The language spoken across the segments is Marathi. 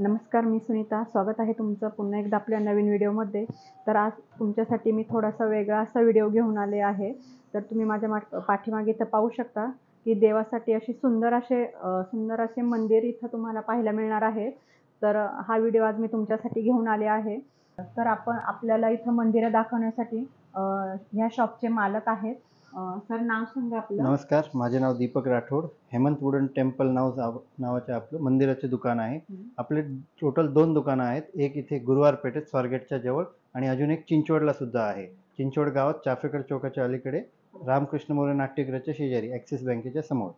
नमस्कार, मी सुनीता. स्वागत आहे तुमचं पुन्हा एकदा आपल्या नवीन व्हिडिओमध्ये. तर आज तुमच्यासाठी मी थोडासा वेगळा असा व्हिडिओ घेऊन आले आहे. तर तुम्ही माझ्या पाठीमागे इथं पाहू शकता की देवासाठी अशी सुंदर असे मंदिर इथं तुम्हाला पाहायला मिळणार आहे. तर हा व्हिडिओ आज मी तुमच्यासाठी घेऊन आले आहे. तर आपल्याला इथं मंदिरं दाखवण्यासाठी ह्या शॉपचे मालक आहेत. सर, नाव सांगा आपलं. नमस्कार, माझे नाव दीपक राठोड. हेमंत वुडन टेम्पल नावाचे आपलं मंदिराचे दुकान आहे. आपले टोटल 2 दुकानं आहेत. एक इथे गुरुवार पेठेत स्वारगेटच्या जवळ आणि अजून एक चिंचवडला सुद्धा आहे. चिंचवड गावात चाफेकर चौकाच्या अलीकडे रामकृष्ण मोरे नाट्यगृहाच्या शेजारी ॲक्सिस बँकेच्या समोर.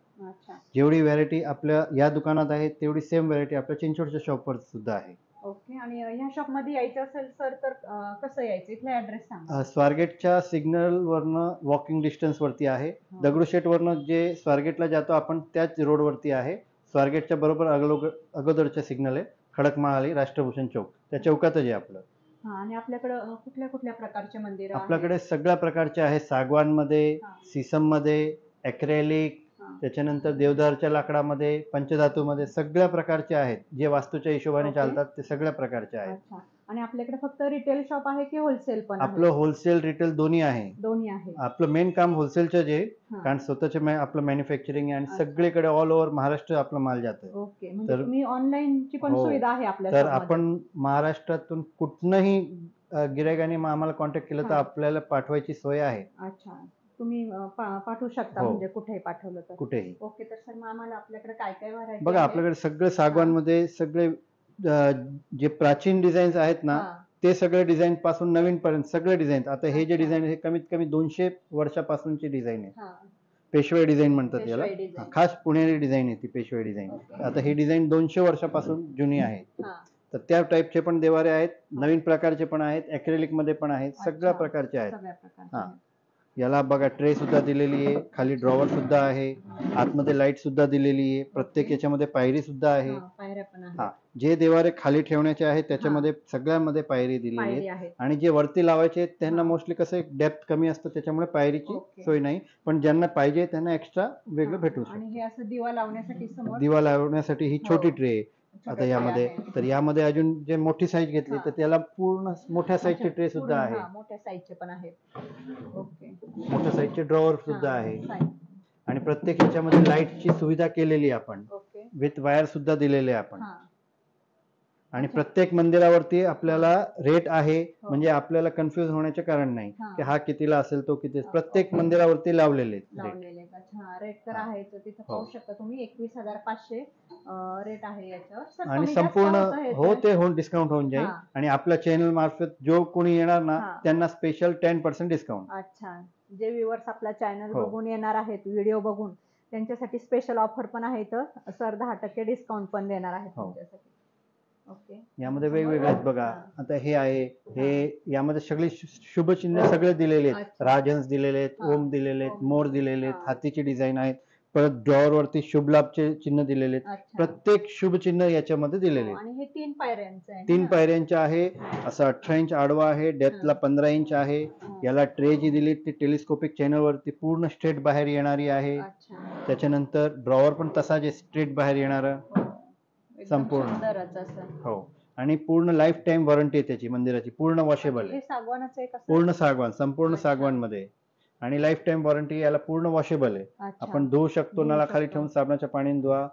जेवढी व्हरायटी आपल्या या दुकानात आहे तेवढी सेम व्हरायटी आपल्या चिंचवडच्या शॉपवर सुद्धा आहे. ओके. आणि ह्या शॉपमध्ये यायचं असेल सर तर कसं यायचं? इथला ॲड्रेस सांगा. स्वारगेटच्या सिग्नलवरनं वॉकिंग डिस्टन्सवरती आहे. दगडूशेठवरनं जे स्वारगेटला जातो आपण त्याच रोडवरती आहे. स्वारगेटच्या बरोबर अगोदरच्या सिग्नल आहे खडकमाळी राष्ट्रभूषण चौक. त्या चौकातच आहे आपलं. आणि आपल्याकडं कुठल्या प्रकारचे मंदिर? आपल्याकडे सगळ्या प्रकारचे आहे. सागवानमध्ये, सीसममध्ये, ॲक्रेलिक, त्याच्यानंतर देवदारच्या लाकडामध्ये, पंचधातूमध्ये सगळ्या प्रकारचे आहेत. जे वास्तूच्या हिशोबाने चालतात ते सगळ्या प्रकारचे आहेत. आणि आपल्याकडे फक्त रिटेल शॉप आहे की होलसेल पण? आपलं होलसेल रिटेल दोन्ही आहे. आपलं मेन काम होलसेलचं आहे, कारण स्वतःचे आपलं मॅन्युफॅक्चरिंग आहे आणि सगळीकडे ऑल ओव्हर महाराष्ट्र आपला माल जातो. ओके. म्हणजे तुम्ही ऑनलाईनची पण सुविधा आहे आपल्या तर आपण महाराष्ट्रातून कुठनंही गिरायकाने आम्हाला कॉन्टॅक्ट केलं तर आपल्याला पाठवायची सोय आहे. अच्छा, तुम्ही पाठवू शकता म्हणजे कुठेही पाठवलं तर? कुठेही. ओके. तर सर, मग आम्हाला आपल्याकडे काय काय व्हरायटी बघा, आपल्याकडे सगळे सागवानमध्ये सगळे जे प्राचीन डिझाईन्स आहेत ना ते सगळे डिझाईन पासून नवीन पर्यंत सगळे डिझाईन. आता हे जे डिझाईन हे कमीत कमी 200 वर्षापासूनची डिझाईन आहे. पेशवाई डिझाईन म्हणतात याला. खास पुणेरी डिझाईन आहे ती पेशवाई डिझाईन. आता ही डिझाईन 200 वर्षापासून जुनी आहे. तर त्या टाईपचे पण देवारे आहेत, नवीन प्रकारचे पण आहेत, ॲक्रेलिक मध्ये पण आहेत, सगळ्या प्रकारचे आहेत. याला बघा ट्रे सुद्धा दिलेली आहे, खाली ड्रॉवर सुद्धा आहे, आतमध्ये लाईट सुद्धा दिलेली आहे. प्रत्येक याच्यामध्ये पायरी सुद्धा आहे. जे देवारे खाली ठेवण्याचे आहेत त्याच्यामध्ये सगळ्यामध्ये पायरी दिलेली आहे. आणि जे वरती लावायचे त्यांना मोस्टली कसं डेप्थ कमी असतं त्याच्यामुळे पायरीची सोय नाही, पण ज्यांना पाहिजे त्यांना एक्स्ट्रा वेगळं भेटू शकतं. आणि हे असं दिवा लावण्यासाठी ही छोटी ट्रे आहे. आता यामध्ये अजून जे मोठी साईज घेतली तर त्याला पूर्ण मोठ्या साईजचे ट्रे सुद्धा आहे. मोठ्या साईजचे पण आहेत. ओके. मोठ्या साईजचे ड्रॉवर सुद्धा आहे. आणि प्रत्येक ह्याच्यामध्ये लाईटची सुविधा केलेली आपण, विथ वायर सुद्धा दिलेले आपण. आणि प्रत्येक मंदिरावरती आपल्याला रेट आहे, म्हणजे आपल्याला कन्फ्युज होण्याचे कारण नाही की हा कितीला असेल तो किती. प्रत्येक मंदिरावरती लावलेले रेट तर आहे. तिथं पाहू शकता तुम्ही 21,500 रेट आहे याच्यावर. आणि संपूर्ण ते डिस्काउंट होऊन जाईल. आणि आपल्या चॅनल मार्फत जो कोणी येणार ना त्यांना स्पेशल 10% डिस्काउंट. अच्छा. जे व्ह्युअर्स आपला चॅनल बघून येणार आहेत, व्हिडिओ बघून, त्यांच्यासाठी स्पेशल ऑफर पण आहे. तर सर 10% डिस्काउंट पण देणार आहेत तुमच्यासाठी. ओके. यामध्ये वेगवेगळे आहेत बघा. आता हे आहे, हे यामध्ये सगळे शुभचिन्ह सगळे दिलेले आहेत. राजहंस दिलेले आहेत, ओम दिलेले आहेत, मोर दिलेले आहेत, हातीची डिझाईन आहेत. परत ड्रॉवर वरती शुभ लाभचे चिन्ह दिलेले आहेत. प्रत्येक शुभ चिन्ह याच्यामध्ये दिलेले आहेत. आणि हे 3 पायऱ्यांचं आहे. 3 पायऱ्यांचे आहे. असं 18 इंच आडवा आहे, डेप्थला 15 इंच आहे. याला ट्रे जी दिली ती टेलिस्कोपिक चॅनल वरती पूर्ण स्ट्रेट बाहेर येणारी आहे. त्याच्यानंतर ड्रॉवर पण तसा जे स्ट्रेट बाहेर येणार संपूर्ण. हो. आणि पूर्ण लाईफ टाइम वॉरंटी आहे त्याची मंदिराची, पूर्ण वॉशेबल आहे. पूर्ण सागवान, संपूर्ण सागवान मध्ये. आणि लाईफ टाइम वॉरंटी. याला पूर्ण वॉशेबल आहे, आपण धुवू शकतो. नळाखाली ठेवून साबणाच्या पाण्याने धुवा.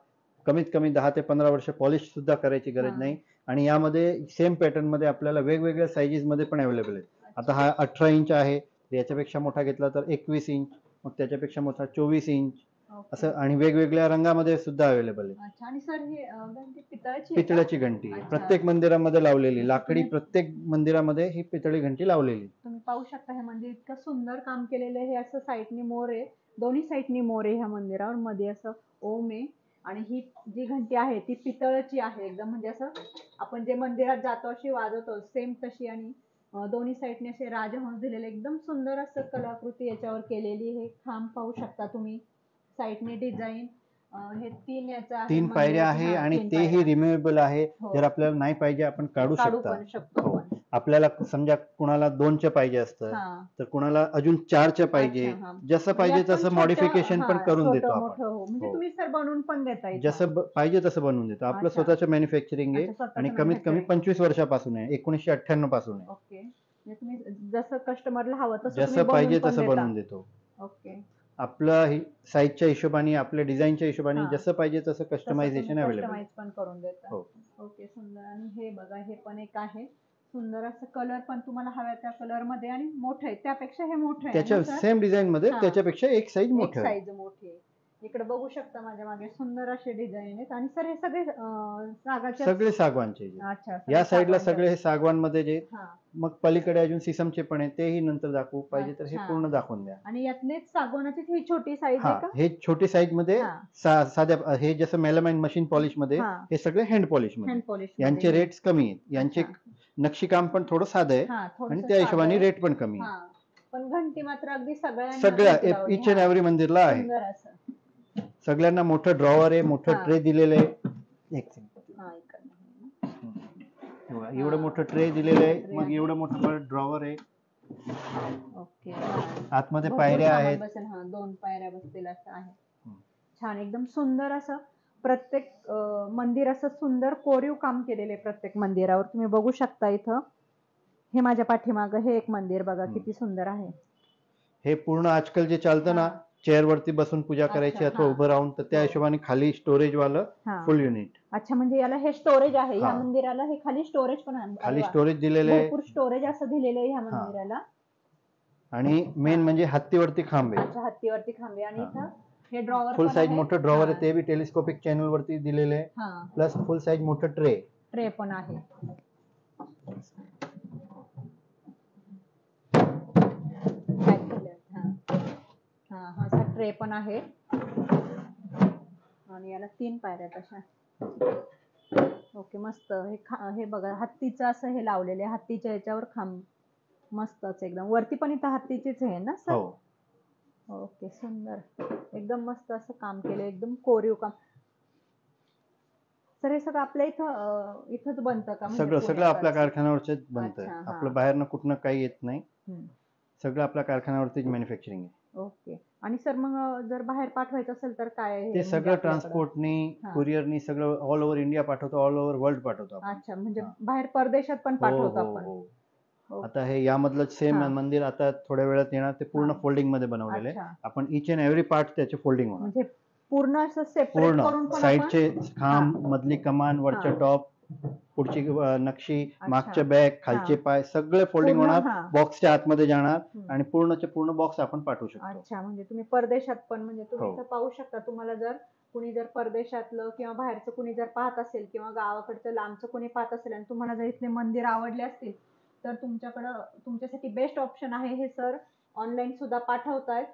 कमीत कमी 10 ते 15 वर्ष पॉलिश सुद्धा करायची गरज नाही. आणि यामध्ये सेम पॅटर्न मध्ये आपल्याला वेगवेगळ्या साईजेस मध्ये पण अवेलेबल आहे. आता हा 18 इंच आहे, याच्यापेक्षा मोठा घेतला तर 21 इंच, मग त्याच्यापेक्षा मोठा 24 इंच असं. आणि वेगवेगळ्या रंगामध्ये सुद्धा अवेलेबल आहे. आणि सर, ही पितळाची घंटी प्रत्येक मंदिरामध्ये लावलेली, लाकडी प्रत्येक मंदिरामध्ये ही पितळी घंटी लावलेली. तुम्ही पाहू शकता हे मंदिर इतकं सुंदर काम केलेलं आहे. हे असं साईडनी मोर आहे, दोन्ही साईडनी मोर आहे ह्या मंदिरावर. मध्ये असं ओम आहे. आणि ही जी घंटी आहे ती पितळाची आहे एकदम, म्हणजे असं आपण जे मंदिरात जातो अशी वाजवतो सेम तशी. आणि दोन्ही साईडने असे राजहंस दिलेले, एकदम सुंदर असं कलाकृती याच्यावर केलेली. हे खांब पाहू शकता तुम्ही, साईडने डिझाईन. हे 3 पायऱ्या आहे आणि तेही रिमूव्हेबल आहे. जर आपल्याला नाही पाहिजे आपण काढू शकतो. आपल्याला समजा कुणाला 2चे पाहिजे असतं, हा. तर कुणाला अजून 4चे पाहिजे, अच्छा, हा. जसं पाहिजे यात पण तसं छोटं, मॉडिफिकेशन पण हा, करून छोटं देतो मोठं आपण. हो. म्हणजे हो. तुम्ही सर बनवून पण देता इथं. जसं पाहिजे तसं बनवून देतो. आपलं अच्छा. स्वतःचं मॅन्युफॅक्चरिंग आहे अच्छा, स्वतःचं आणि कमीत कमी manufacturing. 25 वर्षापासून आहे, 1998 पासून आहे. ओके. म्हणजे तुम्ही जसं कस्टमरला हवं तसं तुम्ही जसं बनवून पाहिजे पण तसं देता. बनवून देतो. ओके. आपलं साईजच्या हिशोबाने, आपल्या डिझाईनच्या हिशोबाने हा. जसं पाहिजे तसं तसं तुम्ही कस्टमायझेशन अवेलेबल. कस्टमाइज पण करून देता. हो. ओके, सुंदर. आणि हे बघा, हे पण एक आहे सुंदर असं, कलर पण तुम्हाला हव्या त्या कलर मध्ये, आणि मोठं आहे त्यापेक्षा हे मोठं आहे त्याच्या ना सर? सेम डिझाईन मध्ये हा. त्याच्यापेक्षा एक साईज एक मोठं आहे. साईज मोठी आहे. इकडे बघू शकता माझ्या मागे सुंदर असे डिझाईन आहेत. आणि सर हे सगळे सागाच्या. सगळे सागवानचे जे. अच्छा, या साईडला सागवानचे. सगळे हे सागवान मध्ये जे. हा. मग पलीकडे अजून सिसमचे पण आहे, तेही नंतर दाखवू. पाहिजे तर हे अच्छा. पूर्ण दाखवून द्या. आणि यातलेच सागवानाची ही छोटी साईज हा, आहे का? हे छोटी साईज मध्ये हा. साध्या, हे जसं मेलामाइन मशीन पॉलिश मध्ये, हा. हे सगळे हँड पॉलिश हँड मध्ये. पॉलिश यांचे रेट्स कमी आहेत. यांचे अच्छा. नक्षीकाम पण थोडं साधं आहे हा, आणि थोडंसं त्या साधं हिशोबाने आहे. रेट पण कमी आहे. हा. पण घंटी मात्र अगदी सगळ्यांना सगळ्या घंटी लावली. इच अँड हा. एव्हरी मंदिरला आहे. सुंदर असं. सगळ्यांना मोठं ड्रॉवर आहे, मोठं हा. ट्रे दिलेलं आहे. एक सेकंड. हा, इकडनं आहे ना. एवढं मोठं ट्रे दिलेलं आहे, ट्रे मग आहे. एवढं मोठं ड्रॉवर आहे. ओके. आतमध्ये भरपूर पायऱ्या सामान आहेत. बसेल. हा, 2 पायऱ्या बसतील असं आहे. छान, एकदम सुंदर असं प्रत्येक मंदिर असं सुंदर कोरीव काम केलेले प्रत्येक मंदिरावर तुम्ही बघू शकता. इथं हे माझ्या पाठीमागं हे एक मंदिर बघा, किती सुंदर आहे. हे पूर्ण आजकाल जे चालतं ना, चेअर वरती बसून पूजा करायची अच्छा, अथवा हा. उभं राहून, तर त्या हो. हिशोबाने खाली स्टोरेज वालं हा. फुल युनिट. अच्छा, म्हणजे याला हे स्टोरेज आहे. हा. ह्या मंदिराला हे खाली स्टोरेज पण आहे. अरे खाली वा. स्टोरेज दिलेलं आहे. भरपूर स्टोरेज असं दिलेलं आहे ह्या हा. मंदिराला. आणि मेन हा. म्हणजे हत्तीवरती खांब आहे. अच्छा, हत्तीवरती खांबे. आणि हा. इथं हे ड्रॉवर फुल पण साईज आहे. मोठं ड्रॉवर हा. आहे, ते बी टेलिस्कोपिक चॅनल वरती दिलेलं आहे. हा. प्लस फुल साईज मोठं ट्रे. ट्रे पण आहे. पॅक केले. हा. हा, हा असा ट्रे पण आहे. आणि याला 3 पायऱ्या तशा. ओके, मस्त. हे बघा, हत्तीचं असं हे लावलेलं आहे. हत्तीच्या याच्यावर खांब मस्तच एकदम. वरती पण इथं हत्तीचीच आहे ना सर? हो. ओके, सुंदर. एकदम मस्त असं काम केलं, एकदम कोरीव काम. सर हे सगळं आपल्या इथंच बनतं का? म्हणजे सगळं आपल्या पुण्यातच? कारखान्यावरच बनतं. अच्छा, हा. आपलं बाहेरनं कुठनं काही येत नाही. हम्म. सगळं आपल्या कारखान्यावरतीच मॅन्युफॅक्चरिंग आहे. ओके. आणि सर मग जर बाहेर पाठवायचं असेल तर काय आहे ते म्हणजे सगळं आपल्याकडं? ट्रान्सपोर्टनी, हा. कुरिअरनी सगळं ऑल ओव्हर इंडिया पाठवतो, ऑल ओव्हर वर्ल्ड पाठवतो आपण. अच्छा, म्हणजे हा. बाहेर परदेशात पण हो पाठवतो हो आपण. हो. ओके. आता हे यामधलं सेम हा. मंदिर आता थोड्या वेळात येणार, ते पूर्ण हा. फोल्डिंग मध्ये बनवलेलं आहे. अच्छा. आपण इच अँड एव्हरी पार्ट त्याचे फोल्डिंग होणार. म्हणजे पूर्ण असं सेपरेट पूर्ण करून पण आपण. साईडचे खांब, हा. मधली कमान, वरचं हा. टॉप, पुढची नक्षी, अच्छा. मागच्या बॅक, खालचे हा. पाय, सगळे फोल्डिंग पूर्ण. होणार. हा. बॉक्सच्या आतमध्ये जाणार हम्म. आणि पूर्णचे पूर्ण बॉक्स आपण पाठवू शकतो. अच्छा, म्हणजे तुम्ही परदेशात पण, म्हणजे तुम्ही हो. इथं पाहू शकता. तुम्हाला जर कुणी जर परदेशातलं किंवा बाहेरचं कुणी जर पाहत असेल, किंवा गावाकडचं लांबचं कुणी पाहत असेल, आणि तुम्हाला जर इथले मंदिर आवडले असतील, तर तुमच्यासाठी बेस्ट ऑप्शन आहे हे. सर ऑनलाईन सुद्धा पाठवतायत.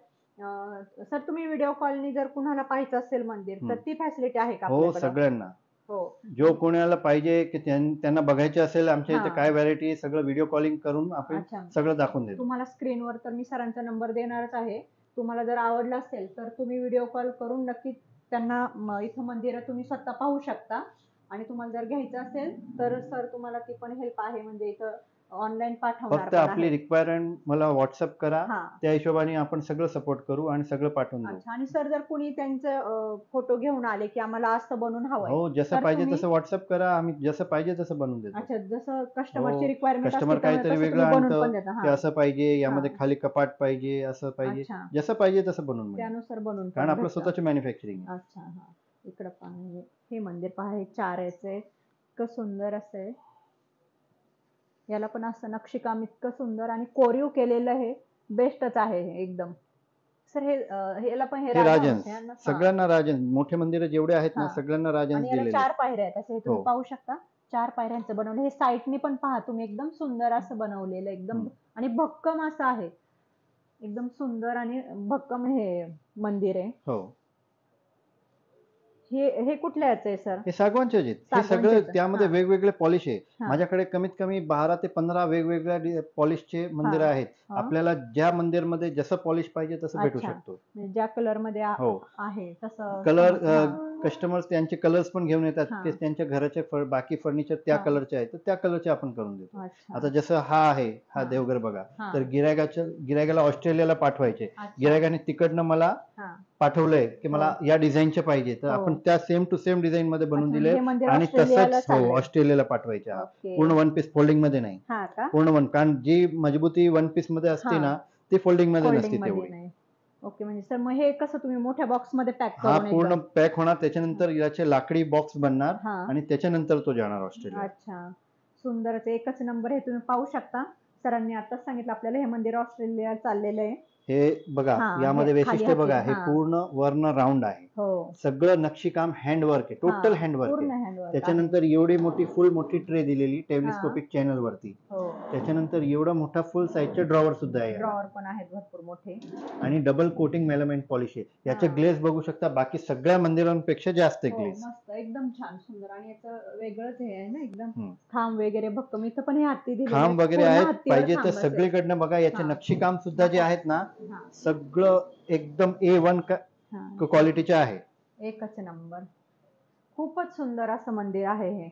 सर तुम्ही व्हिडिओ कॉलनी जर कुणाला पाहायचं असेल मंदिर, तर ती फॅसिलिटी आहे का हो, आपल्याकडं? सगळ्यांना. हो. जो कोणाला पाहिजे की त्यांना बघायचे असेल आमच्या इथे हा. काय व्हरायटी, सगळं व्हिडिओ कॉलिंग करून आपण अच्छा. सगळं दाखवून देतो. तुम्हाला स्क्रीनवर तर मी सरांचा नंबर देणारच आहे. तुम्हाला जर आवडला असेल तर तुम्ही व्हिडिओ कॉल करून नक्की त्यांना इथं मंदिरं तुम्ही स्वतः पाहू शकता. आणि तुम्हाला जर घ्यायचं असेल तर सर तुम्हाला ती पण हेल्प आहे, म्हणजे इथं ऑनलाईन पाठवणार फक्त पण आपली आहे. रिक्वायरमेंट मला व्हॉट्सअप करा, हा. त्या हिशोबाने आपण सगळं सपोर्ट करू आणि सगळं पाठवून देऊ. अच्छा. आणि सर जर कुणी त्यांचं फोटो घेऊन आले की आम्हाला असं बनवून हवंय, हो, जसं तर पाहिजे तुम्ही. तसं व्हॉट्सअप करा, आम्ही जसं पाहिजे तसं बनवून देतो. अच्छा, जसं कस्टमरची हो, रिक्वायरमेंट कस्टमर असते काहीतरी तसं वेगळं तुम्ही बनवून पण आणतं देता. की हा. असं पाहिजे, यामध्ये हा. खाली कपाट पाहिजे, असं पाहिजे, अच्छा. जसं पाहिजे तसं बनवून मिळेल. त्यानुसार बनवून कारण पण आपलं भेटतं. स्वतःची मॅन्युफॅक्चरिंग आहे. अच्छा. हा. इकडं पहा, हे मंदिर पहा, हे 4 याचे इतकं सुंदर असं आहे. याला पण असं नक्षीकाम इतकं सुंदर आणि कोरीव केलेलं, हे बेस्टच आहे हे एकदम. सर याला पण हे हे राजन, राजहंस आहे ना? हा. सगळ्यांना राजन, मोठे मंदिर जेवढे आहेत ना, हा. सगळ्यांना राजन आणि याला दिलेले 4 आहेत. पायऱ्या आहेत असं, हे तुम्ही हो. पाहू शकता. 4 पायऱ्यांचं बनवलं. हे साईडनी पण पहा तुम्ही, एकदम सुंदर असं बनवलेलं एकदम. आणि भक्कम असं आहे, एकदम सुंदर आणि भक्कम हे मंदिर आहे. हो. हे कुठल्या याचं आहे सर? हे सागवानचे आहेत. हे सागवानचेच सगळं आहे. त्यामध्ये हा. वेगवेगळे पॉलिश आहे. हा. माझ्याकडे कमीत कमी 12 ते 15 वेगवेगळ्या पॉलिशचे मंदिर हा. आहेत. हा. आपल्याला ज्या मंदिरमध्ये जसं पॉलिश पाहिजे तसं भेटू अच्छा. शकतो. म्हणजे ज्या कलर मध्ये हो. आहे तसं कलर हा. कस्टमर्स त्यांचे कलर्स पण घेऊन येतात, हा. ते त्यांच्या घराचे बाकी फर्निचर त्या हा. कलरचे आहे तर त्या कलरचे आपण करून देतो. अच्छा. आता जसं हा आहे हा हा. देवघर बघा, हा. तर गिरायकाला ऑस्ट्रेलियाला पाठवायचे, अच्छा. गिरायकाने तिकडनं मला हा. पाठवलंय की मला हो. या डिझाईनचे पाहिजे, तर हो. आपण त्या सेम टू सेम डिझाईन मध्ये बनवून अच्छा, दिले हे मंदिर आणि ऑस्ट्रेलियाला तसंच हो चाललंय. ऑस्ट्रेलियाला पाठवायचे. ओके. पूर्ण वन पीस फोल्डिंग मध्ये नाही, हा का? पूर्ण वन, कारण जी मजबूती वन पीस मध्ये असते हा. ना ती फोल्डिंग मध्ये फोल्डिंग नसते मध्ये तेवढी. नाही. ओके, म्हणजे सर मग हे कसं तुम्ही मोठ्या बॉक्स मध्ये पॅक हा करून पूर्ण एकदम? पॅक होणार, त्याच्यानंतर याचे लाकडी बॉक्स बनणार हा. आणि त्याच्यानंतर तो जाणार ऑस्ट्रेलिया. अच्छा, सुंदरच, एकच नंबर. हे तुम्ही पाहू शकता, सरांनी आताच सांगितलं आपल्याला हे मंदिर ऑस्ट्रेलिया चाललेलं आहे. हे बघा, हा, यामध्ये हे खाली वैशिष्ट्य बघा, हाती, हे हा. पूर्ण वर्ण राऊंड आहे, हो. सगळं नक्षीकाम हँडवर्क आहे, टोटल हा, हँडवर्क पूर्ण आहे. हँडवर्क आहे. त्याच्यानंतर एवढी मोठी फुल मोठी ट्रे दिलेली हा. टेलिस्कोपिक चॅनल वरती. हो. त्याच्यानंतर एवढा मोठा फुल साईजचे ड्रॉवर सुद्धा आहे याला. ड्रॉवर पण आहेत भरपूर मोठे. आणि डबल कोटिंग मेलामाइन पॉलिश आहे. याचे हा. ग्लेज बघू शकता, बाकी सगळ्या मंदिरांपेक्षा जास्त आहे हो, ग्लेज. मस्त, एकदम छान, सुंदर. आणि याचं वेगळंच हे आहे ना एकदम, हम्म. खांब वगैरे भक्कम, इथं पण हे हत्ती दिलेले आहेत. खांब वगैरे पूर्ण आहेत, हत्तीवर पाहिजे तर खांब असेल. सगळीकडनं बघा, याचे हा. नक्षीकाम सुद्धा जे आहेत ना हा. सगळं एकदम A1 हा. क्वालिटीचे आहे. एकच नंबर, खूपच सुंदर असं मंदिर आहे हे.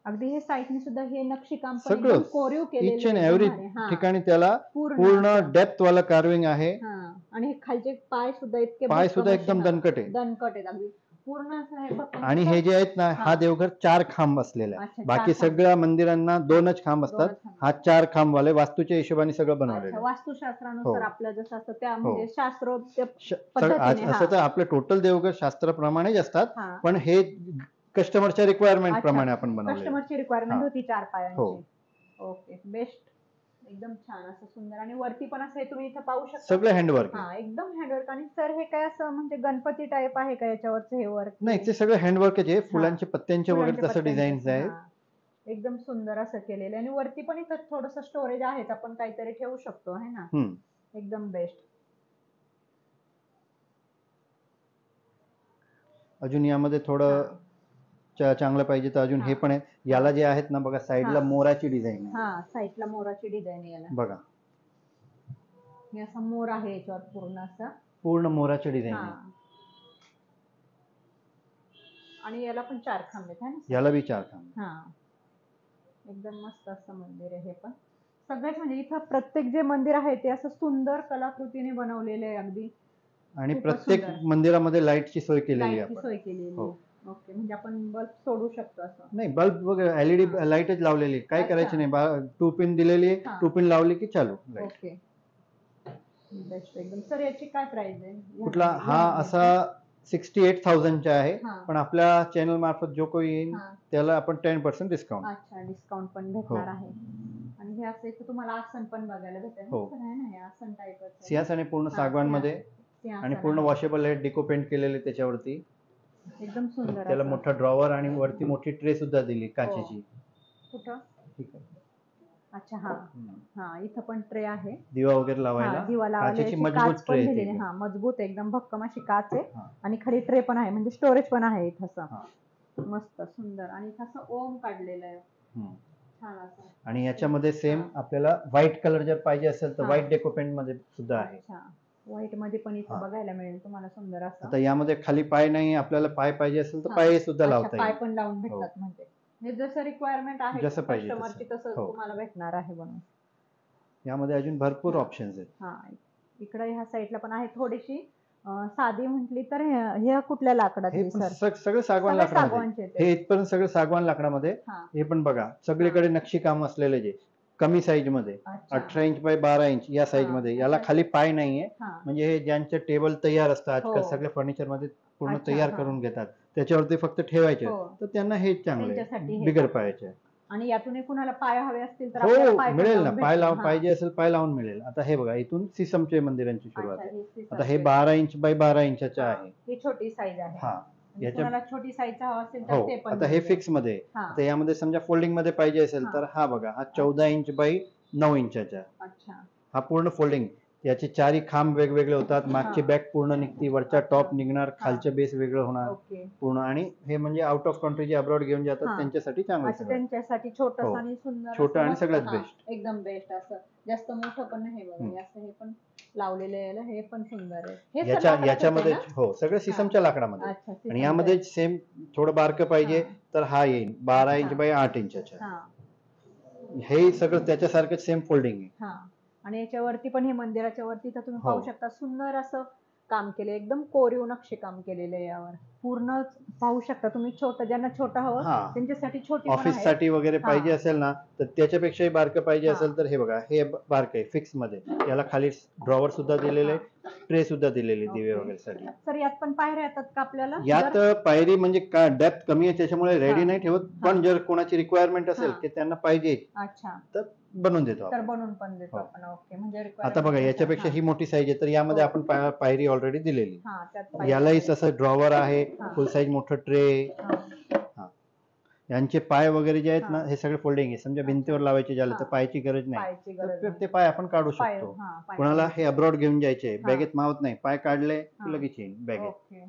अगदी हे साईडने सुद्धा हे नक्षीकाम पण एकदम सगळं कोरीव इच केलेलं अँड आहे, एव्हरी एकदम भारी. हा. ठिकाणी त्याला पूर्ण असं. डेप्थ वाला कार्विंग आहे. हा. आणि हे खालचे पाय सुद्धा इतके पाय भक्कम सुद्धा असे, एकदम हा, दणकट आहे. दणकट आहेत अगदी पूर्ण असं आहे भक्कम. आणि हे जे आहेत ना, हा देवघर 4 खांब असलेला आहे. अच्छा, बाकी 4 खांब. सगळ्या मंदिरांना 2च खांब असतात, 2च खांब. हा 4 खांब वाले वास्तूच्या हिशोबाने सगळं अच्छा, बनवलेलं आहे. वास्तुशास्त्रानुसार हो. आपलं जसं असतं त्या हो. म्हणजे शास्त्रोक्त पद्धतीने. असं तर आपलं टोटल देवघर शास्त्राप्रमाणेच असतात, हा. पण हे कस्टमरच्या रिक्वायरमेंट अच्छा, प्रमाणे आपण बनवले. कस्टमरची रिक्वायरमेंट हा. होती 4 पायांची. हो. ओके, बेस्ट, एकदम छान असं सुंदर. आणि वरती पण असं हे तुम्ही इथं पाहू शकता, सगळं हँडवर्क आहे. हा, एकदम हँडवर्क. आणि सर हे काय असं म्हणजे गणपती टाईप आहे का याच्यावरचं हे वर्क? नाही, ते सगळं हँडवर्क आहे, फुलांचे पत्त्यांचे वगैरे फुलांच्या तसं डिझाईन्स पत्त्यांचे, आहेत. हा. एकदम सुंदर असं केलेलं आहे. आणि वरती पण इथं थोडंसं स्टोरेज आहे, आपण काहीतरी ठेवू शकतो, है ना? एकदम बेस्ट. अजून यामध्ये थोडं चांगलं पाहिजे तर अजून हे पण आहे. याला जे आहेत ना बघा, साईडला मोराची डिझाईन आहे. हा, साईडला मोराची डिझाईन आहे याला बघा. हे असा मोर आहे याच्यावर पूर्ण असा, पूर्ण मोराची डिझाईन आहे. आणि याला पण 4 खांब आहेत, है ना? याला बी 4 खांब. हा, एकदम मस्त असं मंदिर आहे हे पण. सगळ्याच म्हणजे इथं प्रत्येक जे मंदिर आहे ते असं सुंदर कलाकृतीने बनवलेले आहे अगदी. आणि प्रत्येक मंदिरामध्ये लाईटची सोय केलेली आहे लाईटची सोय केलेली आहे. ओके, म्हणजे आपण बल्ब सोडू शकतो असं? नाही, बल्ब वगैरे LED लाईटच लावलेली, काय करायचं नाही. 2 पिन दिलेली, 2 पिन लावली की चालू. ओके, बेस्ट एकदम. सर याची काय प्राइस आहे? कुठला हा असा 68,000 चा आहे, पण आपल्या चॅनल मार्फत जो कोणी येईल त्याला आपण 10% डिस्काउंट. अच्छा, डिस्काउंट पण भेटणार आहे. आणि हे असं इथं तुम्हाला आसन पण बघायला भेटेल. हो, आहे ना, हे आसन टाईपच सिंहासन आहे पूर्ण सागवान मध्ये, आणि पूर्ण वॉशेबल आहे, डिको पेंट केलेले त्याच्यावरती. एकदम सुंदर. त्याला मोठा ड्रॉवर आणि वरती मोठी ट्रे सुद्धा दिली काचेची. कुठं? अच्छा, हा हा, इथं पण ट्रे आहे, दिवा वगैरे लावायला. दिवा लावायला मजबूत ट्रे दिलेली. हा, मजबूत एकदम भक्कम अशी काच आहे. आणि खाली ट्रे पण आहे, म्हणजे स्टोरेज पण आहे इथं असं. मस्त सुंदर. आणि इथं असं ओम काढलेलं आहे, छान असं. आणि याच्यामध्ये सेम आपल्याला व्हाईट कलर जर पाहिजे असेल तर व्हाईट डेको पेंट मध्ये सुद्धा आहे. व्हाईट मध्ये पण इथं बघायला मिळेल तुम्हाला सुंदर असं. आता यामध्ये खाली पाय नाही, आपल्याला पाय पाहिजे असेल तर पाय सुद्धा लावता येईल. पाय पण लावून भेटतात, म्हणजे जसं रिक्वायरमेंट आहे कस्टमरची तसं तुम्हाला भेटणार आहे बनवून. यामध्ये अजून भरपूर ऑप्शन्स आहेत. हा, इकडे ह्या साईडला पण आहे थोडीशी साधी म्हटली तर. हे कुठल्या लाकडाचे सर? सगळं सागवान लाकडामध्ये. हे इथपर्यंत सगळं सागवान लाकडामध्ये. हे पण बघा, सगळीकडे नक्षी काम असलेले जे कमी साईज मध्ये 18 इंच बाय 12 इंच या साईज मध्ये. याला खाली पाय नाहीये, म्हणजे हे ज्यांचे टेबल तयार असतात आजकाल सगळे फर्निचर मध्ये पूर्ण तयार करून घेतात, त्याच्यावरती फक्त ठेवायचे, तर त्यांना हे चांगले बिगर पायाचे. आणि यातून कुणाला पाय हवे असतील तर मिळेल ना, पाय लावून पाहिजे असेल पाय लावून मिळेल. आता हे बघा, इथून सिसमचे मंदिरांची सुरुवात आहे. आता हे 12 इंच बाय 12 इंचाचे आहे. ही छोटी साईज आहे. हा, याच्या छोटी साईज हवा असेल तर ते पण. आता हे फिक्स मध्ये. आता यामध्ये समजा फोल्डिंग मध्ये पाहिजे असेल तर हा बघा, हा 14 इंच बाय 9 इंचाचा. अच्छा, हा पूर्ण फोल्डिंग. याचे 4 खांब वेगवेगळे होतात, मागची बॅक पूर्ण निघती, वरचा टॉप निघणार, खालचे बेस वेगळं होणार पूर्ण. आणि हे म्हणजे आउट ऑफ कंट्री जे अब्रॉड घेऊन जातात त्यांच्यासाठी चांगलं, त्यांच्यासाठी छोटं आणि सुंदर, छोटं आणि सगळ्यात बेस्ट, एकदम बेस्ट असं. जास्त मोठं पण नाही बघा, हे असं हे पण लावलेलं आहे याला, हे पण सुंदर आहे. हे याच्यामध्ये हो सगळं सिसमच्या लाकडामध्ये. अच्छा, आणि यामध्ये सेम थोडं बारकं पाहिजे तर हा येईल 12 इंच बाय 8 इंचाच्या. हे सगळं त्याच्यासारखं सेम फोल्डिंग आहे. आणि याच्यावरती पण हे मंदिराच्या वरती तर तुम्ही पाहू शकता सुंदर असं काम केले, एकदम कोरीव नक्षी काम केलेलं आहे यावर. पूर्ण पाहू शकता तुम्ही. छोटं ज्यांना छोटं हवं त्यांच्यासाठी छोटी ऑफिस साठी वगैरे पाहिजे असेल ना तर त्याच्यापेक्षाही बारकं पाहिजे असेल तर हे बघा, हे बारकं आहे फिक्स मध्ये. याला खाली ड्रॉवर सुद्धा दिलेले, ट्रे सुद्धा दिलेले दिवे वगैरे साठी. सर यात पण पायऱ्या येतात का आपल्याला? यात पायरी म्हणजे का डेप्थ कमी आहे त्याच्यामुळे रेडी नाही ठेवत, पण जर कोणाची रिक्वायरमेंट असेल की त्यांना पाहिजे तर बनवून देतो तर बनवून पण देतो आपण. ओके, म्हणजे आता बघा याच्यापेक्षा ही मोठी साईज आहे तर यामध्ये आपण पायरी ऑलरेडी दिलेली. यालाही असं ड्रॉवर आहे, फुल साईज मोठं ट्रे. यांचे पाय वगैरे जे आहेत ना हे सगळे फोल्डिंग आहे. समजा भिंतीवर लावायचे झाले तर पायाची गरज नाही, तर ते पाय आपण काढू शकतो. कोणाला हे अब्रॉड घेऊन जायचे, बॅगेत मावत नाही, पाय काढले की लगेच येईल बॅगेत.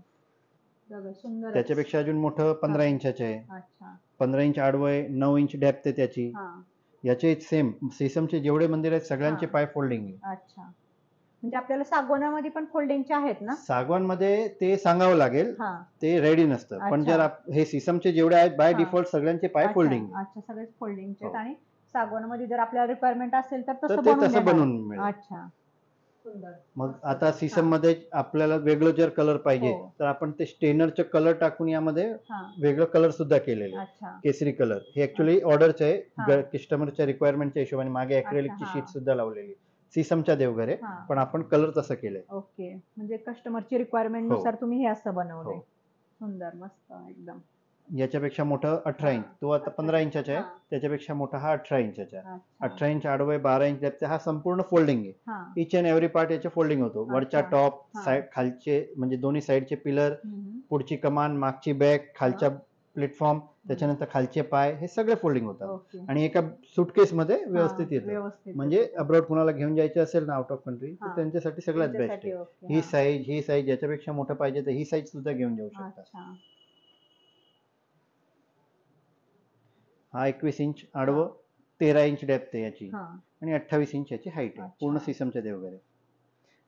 त्याच्यापेक्षा अजून मोठं 15 इंचाचे आहे. 15 इंच आडवं आहे, 9 इंच डेप्थ आहे त्याची. याचे सेम सिसमचे जेवढे मंदिर आहेत सगळ्यांचे पाय फोल्डिंग आहे. अच्छा, म्हणजे आपल्याला सागवानामध्ये पण फोल्डिंगचे आहेत ना? सागवानमध्ये ते सांगावं लागेल, ते रेडी नसतं. पण जर हे सिसमचे जेवढे आहेत बाय डिफॉल्ट सगळ्यांचे पाय फोल्डिंग. अच्छा, सगळेच फोल्डिंगचे आहेत. आणि सागवानामध्ये जर आपल्याला रिक्वायरमेंट असेल तर ते तसं बनवून मिळेल. अच्छा, मग आता सिसम मध्ये आपल्याला वेगळं जर कलर पाहिजे तर आपण ते स्टेनरचे कलर टाकून यामध्ये वेगळं कलर सुद्धा केलेले. केसरी कलर हे ऍक्च्युअली ऑर्डरचे आहे, कस्टमरच्या रिक्वायरमेंटच्या हिशोबाने. मागे ऍक्रेलिकची शीट सुद्धा लावलेली सिसमच्या देवघरे, पण आपण कलर तसं केलंय. ओके, म्हणजे कस्टमरची रिक्वायरमेंट नुसार तुम्ही हे असं बनवलंय. सुंदर, मस्त एकदम. याच्यापेक्षा मोठं 18 इंच, तो आता 15 इंचाचा आहे. त्याच्यापेक्षा मोठा हा 18 इंचाचा आहे. 18 इंच आडवं आहे, 12 इंच डेप्थ. हा संपूर्ण फोल्डिंग आहे. इच अँड एव्हरी पार्ट याचे फोल्डिंग होतो. वरच्या टॉप, खालचे म्हणजे दोन्ही साईडचे पिलर, पुढची कमान, मागची बॅक, खालच्या प्लॅटफॉर्म, त्याच्यानंतर खालचे पाय, हे सगळे फोल्डिंग होतात. आणि एका सुटकेस मध्ये व्यवस्थित येतं. म्हणजे अब्रॉड कुणाला घेऊन जायचे असेल ना आउट ऑफ कंट्री तर त्यांच्यासाठी सगळ्यात बेस्ट आहे. ही साईज याच्यापेक्षा मोठं पाहिजे तर ही साईज सुद्धा घेऊन जाऊ शकता. हा 21 इंच आडवं, 13 इंच डेप्थ आहे याची, आणि 28 इंच याची हाईट आहे. पूर्ण सिसमच्या देवघरे.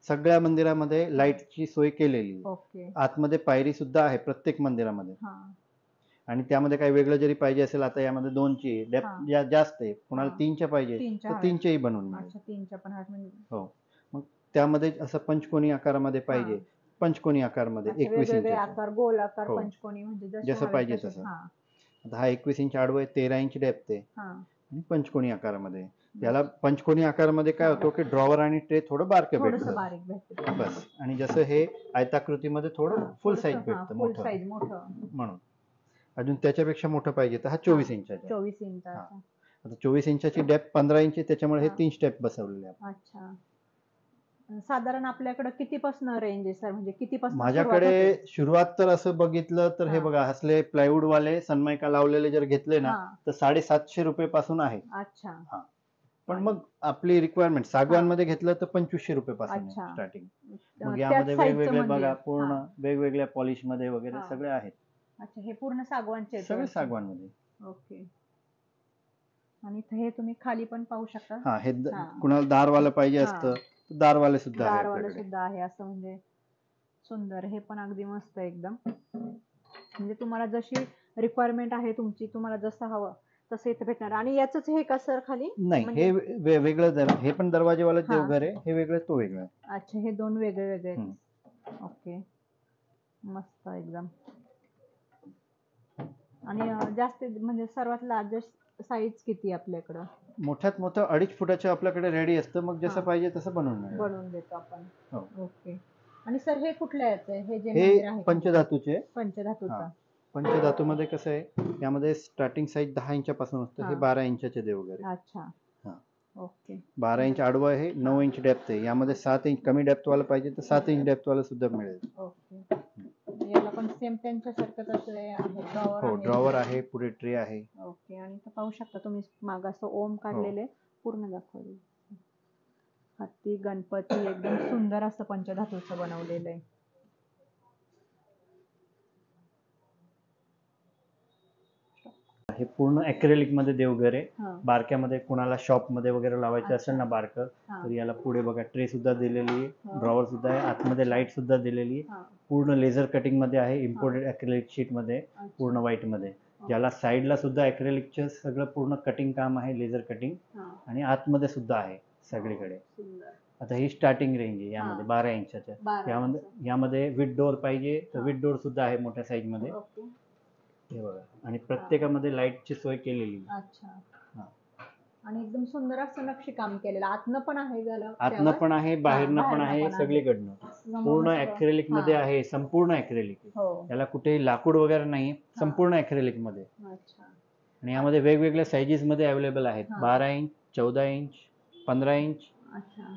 सगळ्या मंदिरामध्ये लाईटची सोय केलेली. आतमध्ये पायरी सुद्धा आहे प्रत्येक मंदिरामध्ये. आणि त्यामध्ये काही वेगळं जरी पाहिजे असेल, आता यामध्ये 2ची डेप्थ जास्त आहे, कुणाला 3च्या पाहिजे तर 3च्याही बनवून मिळेल. हो, मग त्यामध्ये असं पंचकोनी आकारामध्ये पाहिजे, पंचकोनी आकारमध्ये 21 इंच आकार, गोल आकार, पंचकोनी, म्हणजे जसं पाहिजे तसं. आता हा 21 इंच आडवं आहे, 13 इंच डेप्थ आहे आणि पंचकोनी आकारामध्ये. याला पंचकोनी आकारामध्ये काय होतं की ड्रॉवर आणि ट्रे थोडं बारकं भेटतं बस. आणि जसं हे आयताकृतीमध्ये थोडं फुल साईज भेटतं मोठं म्हणून. अजून त्याच्यापेक्षा मोठं पाहिजे तर हा 24 इंचाचा. 24 इंचाचा. आता 24 इंचाची डेप्थ 15 इंच, त्याच्यामुळे हे 3 स्टेप बसवलेले आहेत. अच्छा, साधारण आपल्याकडे कितीपासून रेंज आहे सर? म्हणजे कितीपासून? माझ्याकडे सुरुवात तर असं बघितलं तर हे बघा, असले प्लायवूड वाले सनमायका लावलेले जर घेतले ना तर 750 रुपये पासून आहे. अच्छा, पण मग आपली रिक्वायरमेंट सागवान मध्ये घेतलं तर 2500 रुपये पासून स्टार्टिंग. मग यामध्ये वेगवेगळे बघा, पूर्ण वेगवेगळ्या पॉलिश मध्ये वगैरे सगळे आहेत. अच्छा, हे पूर्ण सागवानचे सगळे सागवान मध्ये. ओके. आणि हे तुम्ही खाली पण पाहू शकता. हा, हे कुणाला दारवालं पाहिजे असतं दारवाले सुद्धा आहे असं. म्हणजे सुंदर, हे पण अगदी मस्त एकदम. म्हणजे तुम्हाला जशी रिक्वायरमेंट आहे तुमची, तुम्हाला जसं हवं तसं इथे भेटणार. आणि याच हे का सर खाली? नाही, हे वेगळं. हे पण दरवाजेवाला देवघर आहे, हे वेगळं तो वेगळं. अच्छा, हे दोन वेगळे वेगळे. ओके, मस्त एकदम. आणि जास्त म्हणजे सर्वात लार्जेस्ट साईज किती आपल्याकडं? मोठ्यात मोठं 2.5 फुटाचं आपल्याकडे रेडी असतं. मग जसं पाहिजे तसं बनवून देतो आपण. ओके. आणि सर हे कुठल्या याचं आहे? हे जे मंदिर आहे पंचधातूचे. पंचधातूचा. पंचधातूमध्ये कसं आहे, यामध्ये स्टार्टिंग साईज 10 इंचापासून असतं. हे 12 इंचाचे देवघर आहे. अच्छा, ओके. 12 इंच आडवं आहे, 9 इंच डेप्थ आहे. यामध्ये 7 इंच कमी डेप्थ वाला पाहिजे तर 7 इंच डेप्थ वाला सुद्धा मिळेल. ओके. याला पण सेम त्यांच्यासारखंच असं आहे, ड्रॉवर आहे, पुढे ट्रे आहे. ओके. आणि इथं पाहू शकता तुम्ही मागं असं ओम काढलेले पूर्ण दाखवले. हत्ती, गणपती, एकदम सुंदर असं पंचधातूचं बनवलेलं आहे. हे पूर्ण acrylic मध्ये देवघर आहे. हा. बारक्यामध्ये कुणाला शॉप मध्ये वगैरे लावायचं असेल ना बारकं, हा. तर याला पुढे बघा ट्रे सुद्धा दिलेली आहे, हा. ड्रॉवर सुद्धा आहे, आतमध्ये लाईट सुद्धा दिलेली आहे. हा. पूर्ण लेझर कटिंग मध्ये आहे, इम्पोर्टेड acrylic शीट मध्ये, पूर्ण व्हाईट मध्ये. ज्याला साईडला सुद्धा acrylicचं सगळं पूर्ण कटिंग काम आहे, लेझर कटिंग, आणि आतमध्ये सुद्धा आहे सगळीकडे. आता ही स्टार्टिंग रेंज आहे यामध्ये 12 इंचाच्या. यामध्ये विथ डोअर पाहिजे तर विथ डोअर सुद्धा आहे मोठ्या साईज मध्ये. हे बघा, आणि प्रत्येकामध्ये लाईटची सोय केलेली आहे. अच्छा. आणि एकदम सुंदर असं नक्षीकाम केलेलं, आतनं पण आहे त्याला, आतनं पण आहे, बाहेरनं पण आहे, सगळीकडनं पूर्ण acrylic मध्ये आहे, संपूर्ण acrylic. याला कुठे लाकूड वगैरे नाही, संपूर्ण acrylic मध्ये. आणि यामध्ये वेगवेगळ्या साईजेस मध्ये अवेलेबल आहेत. 12 inch, 14 inch, 15 inch,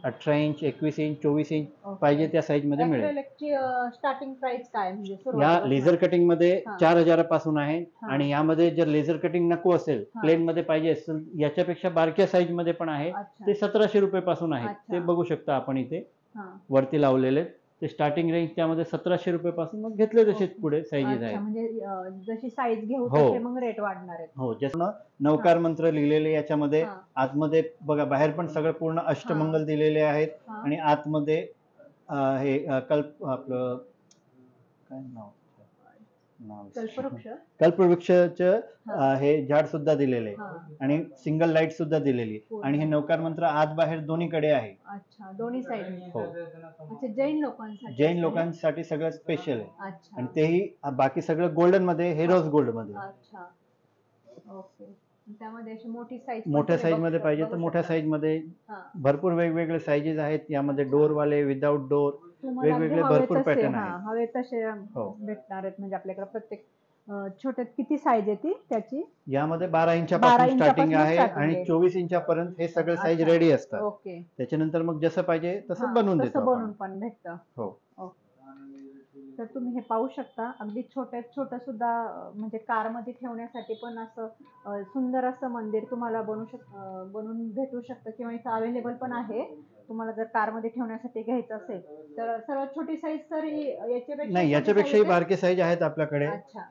18 inch, 21 inch, 24 inch पाहिजे त्या साईज मध्ये मिळेल. स्टार्टिंग प्राइस काय म्हणजे या लेझर कटिंग मध्ये 4000 पासून आहे. आणि यामध्ये जर लेझर कटिंग नको असेल, प्लेन मध्ये पाहिजे असेल, याच्यापेक्षा बारक्या साईज मध्ये पण आहे, ते 1700 रुपये पासून आहे. ते बघू शकता आपण इथे वरती लावलेले. ते स्टार्टिंग रेंज त्यामध्ये 1700 रुपये पासून मग घेतले तसे पुढे साईजेस आहेत. म्हणजे जशी साईज घेऊ तसे मग रेट वाढणार आहेत. हो, जसं नवकार मंत्र लिहिलेले याच्यामध्ये. आतमध्ये बघा, बाहेर पण सगळं पूर्ण अष्टमंगल दिलेले आहेत. आणि आतमध्ये हे आपलं काय कल्पवृक्षाचं हे झाड सुद्धा दिलेले आहे. आणि सिंगल लाईट सुद्धा दिलेली आहे. आणि हे नवकार मंत्र आत बाहेर दोन्हीकडे आहे. अच्छा, दोन्ही साईड. हो. अच्छा, जैन लोकांसाठी सगळं स्पेशल आहे. आणि तेही बाकी सगळं गोल्डन मध्ये, हे रोज गोल्ड मध्ये. अच्छा, ओके. त्यामध्ये अशी मोठ्या साईज मध्ये पाहिजे तर मोठ्या साईज मध्ये भरपूर वेगवेगळे साईजेस आहेत. यामध्ये डोअर वाले, विदाउट डोअर, वेगवेगळे भरपूर पॅटर्न आहेत. हवे तसे भेटणार आहेत. म्हणजे आपल्याकडे प्रत्येक छोट्यात किती साईज येते त्याची? यामध्ये 12 इंचापासून स्टार्टिंग आहे आणि 24 इंचापर्यंत हे सगळे साईज रेडी असतात. ओके. त्याच्यानंतर मग जसं पाहिजे तसं बनवून देतो. बनवून पण भेटतं. हो. तर तुम्ही हे पाहू शकता, अगदी छोट्यात छोटं सुद्धा, म्हणजे कारमध्ये ठेवण्यासाठी पण असं सुंदर असं मंदिर तुम्हाला बनवून भेटू शकतं, किंवा इथं अवेलेबल पण आहे. तुम्हाला जर कारमध्ये ठेवण्यासाठी घ्यायचं असेल तर सर्वात छोटी साईज तर याच्यापेक्षा नाही, याच्यापेक्षाही बारके साईज आहेत आपल्याकडे. अच्छा,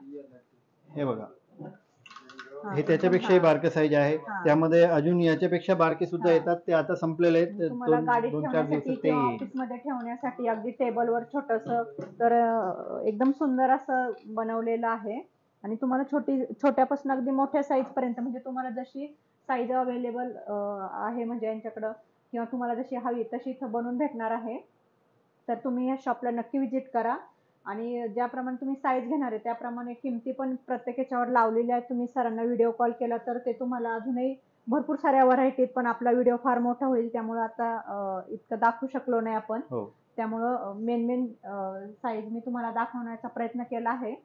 हे बघा, हे त्याच्यापेक्षाही बारके साईज आहे. त्यामध्ये अजून याच्यापेक्षा बारके सुद्धा येतात. ते आता संपलेले आहेत. तुम्हाला गाडीत 2-4 दिवसात ठेवण्यासाठी ते किंवा येईल. ऑफिस मध्ये ठेवण्यासाठी अगदी टेबलवर छोटंसं, तर एकदम सुंदर असं बनवलेलं आहे. आणि तुम्हाला छोट्यापासून अगदी मोठ्या साईज पर्यंत, म्हणजे तुम्हाला जशी साईज अवेलेबल आहे म्हणजे यांच्याकडं, किंवा तुम्हाला जशी हवी तशी इथं बनवून भेटणार आहे. तर तुम्ही या शॉपला नक्की व्हिजिट करा. आणि ज्याप्रमाणे तुम्ही साईज घेणार आहे त्याप्रमाणे किमती पण प्रत्येक याच्यावर लावलेल्या आहेत. तुम्ही सरांना व्हिडिओ कॉल केला तर ते तुम्हाला अजूनही भरपूर साऱ्या व्हरायटीत, पण आपला व्हिडिओ फार मोठा होईल त्यामुळे आता इतकं दाखवू शकलो नाही आपण. त्यामुळं मेन साईज मी तुम्हाला दाखवण्याचा प्रयत्न केला आहे.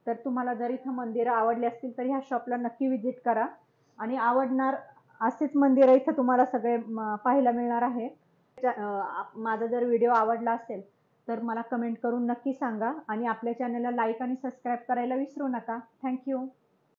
तर तुम्हाला जर इथं मंदिरं आवडली असतील तर ह्या शॉपला नक्की व्हिजिट करा. आणि आवडणार असेच मंदिरं इथं तुम्हाला सगळे पाहायला मिळणार आहे. माझा जर व्हिडिओ आवडला असेल तर मला कमेंट करून नक्की सांगा. आणि आपल्या चॅनलला लाईक आणि सबस्क्राईब करायला विसरू नका. थँक्यू.